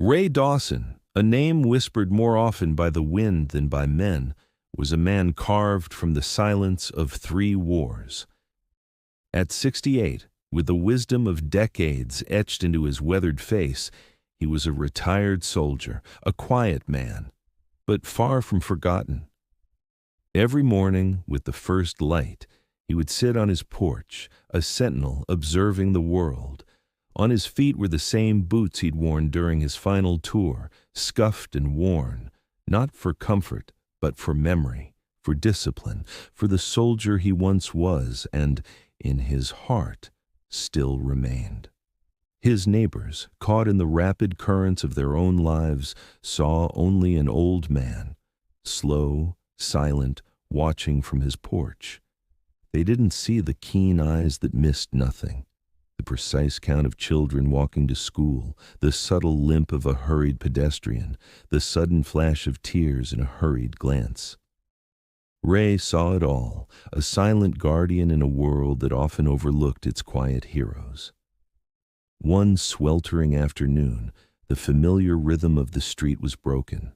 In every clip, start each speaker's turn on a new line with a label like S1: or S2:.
S1: Ray Dawson, a name whispered more often by the wind than by men, was a man carved from the silence of 3 wars. At 68, with the wisdom of decades etched into his weathered face, he was a retired soldier, a quiet man, but far from forgotten. Every morning, with the first light, he would sit on his porch, a sentinel observing the world. On his feet were the same boots he'd worn during his final tour, scuffed and worn, not for comfort, but for memory, for discipline, for the soldier he once was and, in his heart, still remained. His neighbors, caught in the rapid currents of their own lives, saw only an old man, slow, silent, watching from his porch. They didn't see the keen eyes that missed nothing, the precise count of children walking to school, the subtle limp of a hurried pedestrian, the sudden flash of tears in a hurried glance. Ray saw it all, a silent guardian in a world that often overlooked its quiet heroes. One sweltering afternoon, the familiar rhythm of the street was broken.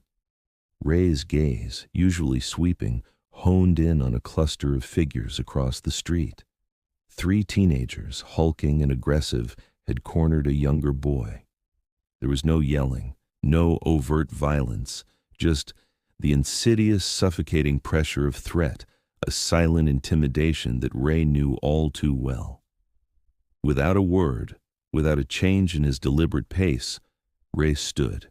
S1: Ray's gaze, usually sweeping, honed in on a cluster of figures across the street. 3 teenagers, hulking and aggressive, had cornered a younger boy. There was no yelling, no overt violence, just the insidious, suffocating pressure of threat, a silent intimidation that Ray knew all too well. Without a word, without a change in his deliberate pace, Ray stood.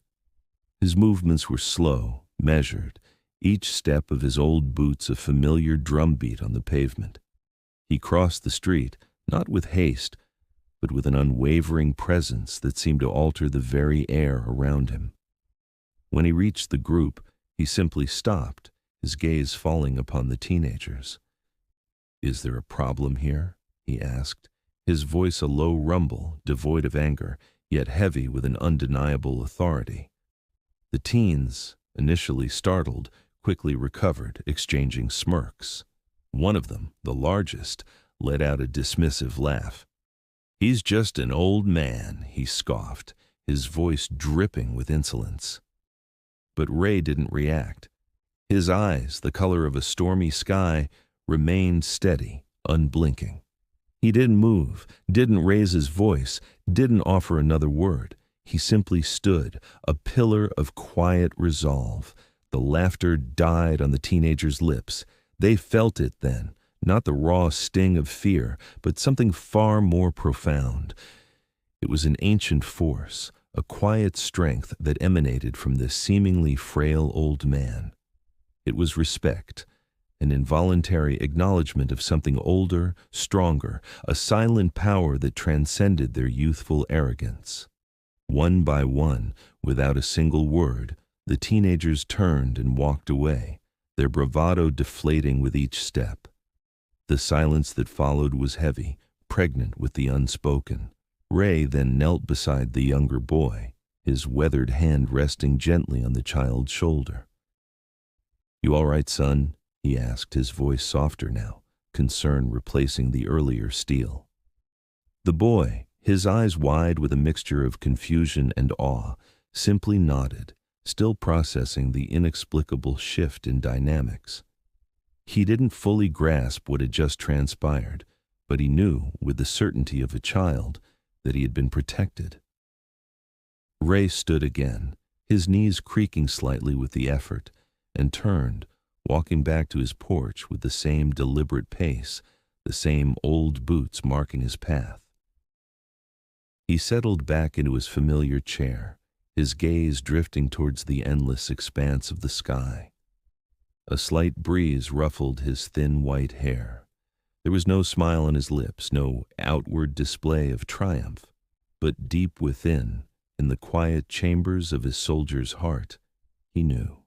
S1: His movements were slow, measured, each step of his old boots a familiar drumbeat on the pavement. He crossed the street, not with haste, but with an unwavering presence that seemed to alter the very air around him. When he reached the group, he simply stopped, his gaze falling upon the teenagers. "Is there a problem here?" he asked, his voice a low rumble, devoid of anger, yet heavy with an undeniable authority. The teens, initially startled, quickly recovered, exchanging smirks. One of them, the largest, let out a dismissive laugh. "He's just an old man," he scoffed, his voice dripping with insolence. But Ray didn't react. His eyes, the color of a stormy sky, remained steady, unblinking. He didn't move, didn't raise his voice, didn't offer another word. He simply stood, a pillar of quiet resolve. The laughter died on the teenagers' lips. They felt it then, not the raw sting of fear, but something far more profound. It was an ancient force, a quiet strength that emanated from this seemingly frail old man. It was respect, an involuntary acknowledgement of something older, stronger, a silent power that transcended their youthful arrogance. One by one, without a single word, the teenagers turned and walked away, their bravado deflating with each step. The silence that followed was heavy, pregnant with the unspoken. Ray then knelt beside the younger boy, his weathered hand resting gently on the child's shoulder. "You all right, son?" he asked, his voice softer now, concern replacing the earlier steel. The boy, his eyes wide with a mixture of confusion and awe, simply nodded, still processing the inexplicable shift in dynamics. He didn't fully grasp what had just transpired, but he knew, with the certainty of a child, that he had been protected. Ray stood again, his knees creaking slightly with the effort, and turned, walking back to his porch with the same deliberate pace, the same old boots marking his path. He settled back into his familiar chair, his gaze drifting towards the endless expanse of the sky. A slight breeze ruffled his thin white hair. There was no smile on his lips, no outward display of triumph, but deep within, in the quiet chambers of his soldier's heart, he knew.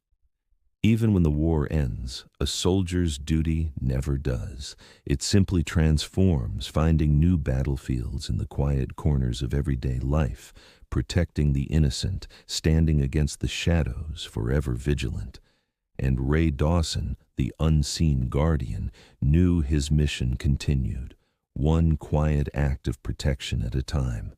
S1: Even when the war ends, a soldier's duty never does. It simply transforms, finding new battlefields in the quiet corners of everyday life, protecting the innocent, standing against the shadows, forever vigilant. And Ray Dawson, the unseen guardian, knew his mission continued, one quiet act of protection at a time.